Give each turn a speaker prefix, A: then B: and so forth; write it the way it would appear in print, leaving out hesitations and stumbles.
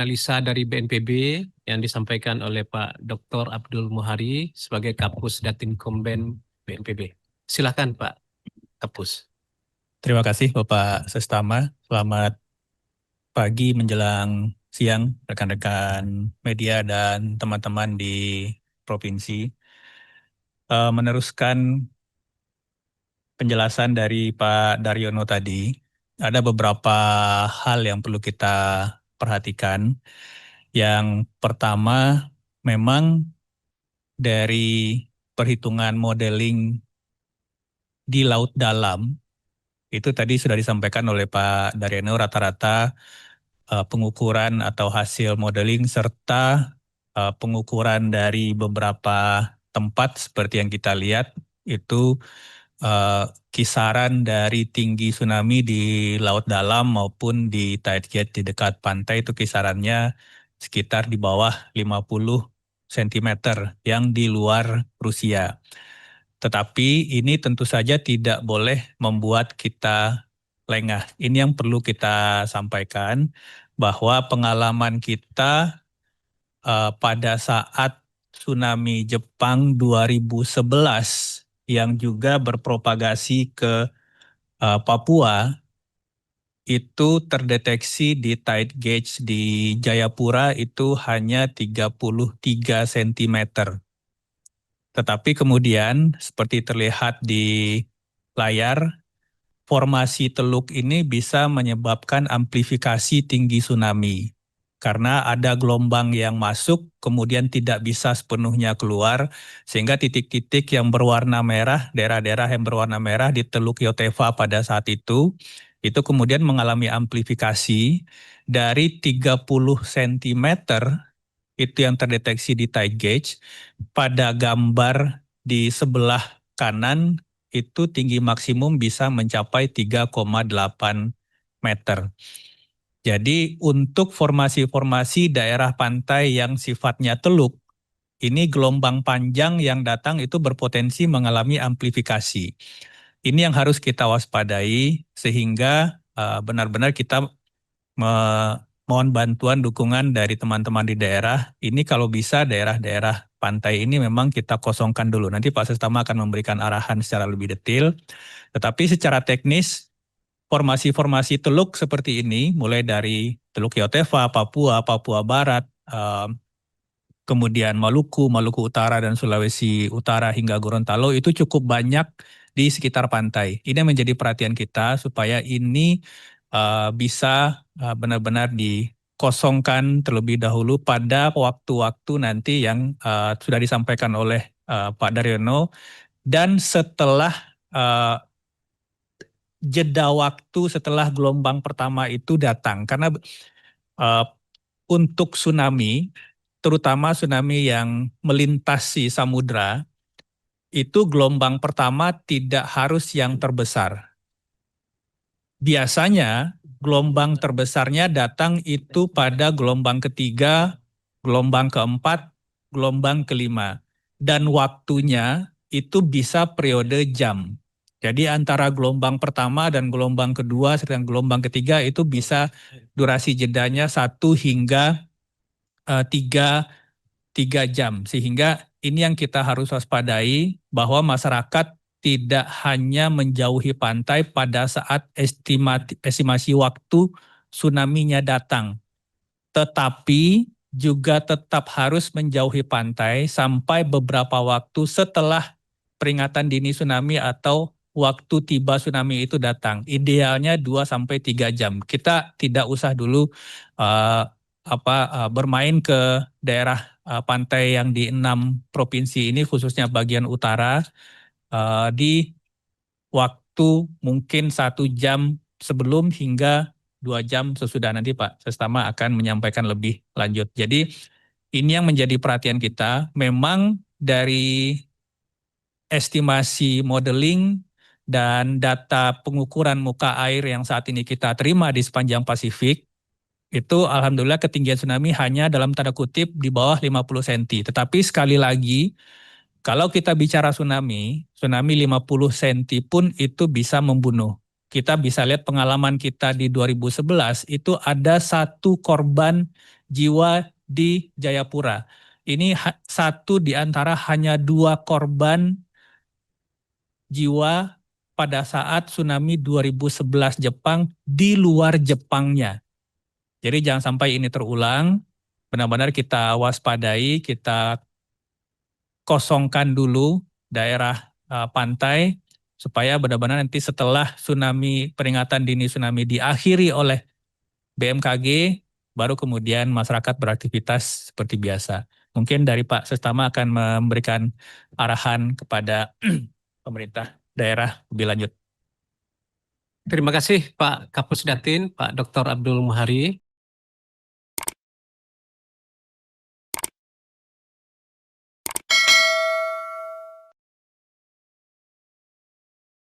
A: analisa dari BNPB yang disampaikan oleh Pak Dr. Abdul Muhari sebagai Kapus Datinkomben BNPB. Silakan Pak Kapus.
B: Terima kasih Bapak Sestama. Selamat pagi menjelang siang rekan-rekan media dan teman-teman di provinsi. Meneruskan penjelasan dari Pak Daryono tadi, ada beberapa hal yang perlu kita perhatikan. Yang pertama, memang dari perhitungan modeling di laut dalam, itu tadi sudah disampaikan oleh Pak Daryono, rata-rata pengukuran atau hasil modeling serta pengukuran dari beberapa tempat seperti yang kita lihat itu kisaran dari tinggi tsunami di laut dalam maupun di tide gauge di dekat pantai itu kisarannya sekitar di bawah 50 cm yang di luar Rusia. Tetapi ini tentu saja tidak boleh membuat kita lengah. Ini yang perlu kita sampaikan bahwa pengalaman kita pada saat tsunami Jepang 2011 yang juga berpropagasi ke Papua itu terdeteksi di tide gauge di Jayapura itu hanya 33 cm. Tetapi kemudian seperti terlihat di layar, formasi teluk ini bisa menyebabkan amplifikasi tinggi tsunami. Karena ada gelombang yang masuk, kemudian tidak bisa sepenuhnya keluar, sehingga titik-titik yang berwarna merah, daerah-daerah yang berwarna merah di Teluk Yotefa pada saat itu kemudian mengalami amplifikasi dari 30 cm, itu yang terdeteksi di tide gauge, pada gambar di sebelah kanan itu tinggi maksimum bisa mencapai 3,8 meter. Jadi untuk formasi-formasi daerah pantai yang sifatnya teluk, ini gelombang panjang yang datang itu berpotensi mengalami amplifikasi. Ini yang harus kita waspadai sehingga benar-benar kita mohon bantuan dukungan dari teman-teman di daerah. Ini kalau bisa daerah-daerah pantai ini memang kita kosongkan dulu. Nanti Pak Sestama akan memberikan arahan secara lebih detail. Tetapi secara teknis, formasi-formasi teluk seperti ini, mulai dari Teluk Yotefa, Papua, Papua Barat, kemudian Maluku, Maluku Utara, dan Sulawesi Utara hingga Gorontalo itu cukup banyak di sekitar pantai. Ini menjadi perhatian kita supaya ini bisa benar-benar dikosongkan terlebih dahulu pada waktu-waktu nanti yang sudah disampaikan oleh Pak Daryono, dan setelah jeda waktu setelah gelombang pertama itu datang. Karena untuk tsunami, terutama tsunami yang melintasi samudra, itu gelombang pertama tidak harus yang terbesar. Biasanya gelombang terbesarnya datang itu pada gelombang ketiga, gelombang keempat, gelombang kelima. Dan waktunya itu bisa periode jam. Jadi antara gelombang pertama dan gelombang kedua serta gelombang ketiga itu bisa durasi jedanya 1 hingga 3 jam. Sehingga ini yang kita harus waspadai, bahwa masyarakat tidak hanya menjauhi pantai pada saat estimasi waktu tsunami-nya datang, tetapi juga tetap harus menjauhi pantai sampai beberapa waktu setelah peringatan dini tsunami atau waktu tiba tsunami itu datang. Idealnya 2-3 jam. Kita tidak usah dulu bermain ke daerah pantai yang di 6 provinsi ini, khususnya bagian utara, di waktu mungkin 1 jam sebelum hingga 2 jam sesudah. Nanti Pak Sestama akan menyampaikan lebih lanjut. Jadi ini yang menjadi perhatian kita. Memang dari estimasi modeling dan data pengukuran muka air yang saat ini kita terima di sepanjang Pasifik, itu alhamdulillah ketinggian tsunami hanya dalam tanda kutip di bawah 50 cm. Tetapi sekali lagi, kalau kita bicara tsunami 50 cm pun itu bisa membunuh. kita bisa lihat pengalaman kita di 2011 itu ada 1 korban jiwa di Jayapura. Ini 1 di antara hanya 2 korban jiwa pada saat tsunami 2011 Jepang di luar Jepangnya. Jadi jangan sampai ini terulang, benar-benar kita waspadai, kita kosongkan dulu daerah pantai, supaya benar-benar nanti setelah tsunami, peringatan dini tsunami diakhiri oleh BMKG, baru kemudian masyarakat beraktivitas seperti biasa. Mungkin dari Pak Sestama akan memberikan arahan kepada pemerintah daerah lebih lanjut.
A: Terima kasih Pak Kapus Datin, Pak Dr. Abdul Muhari.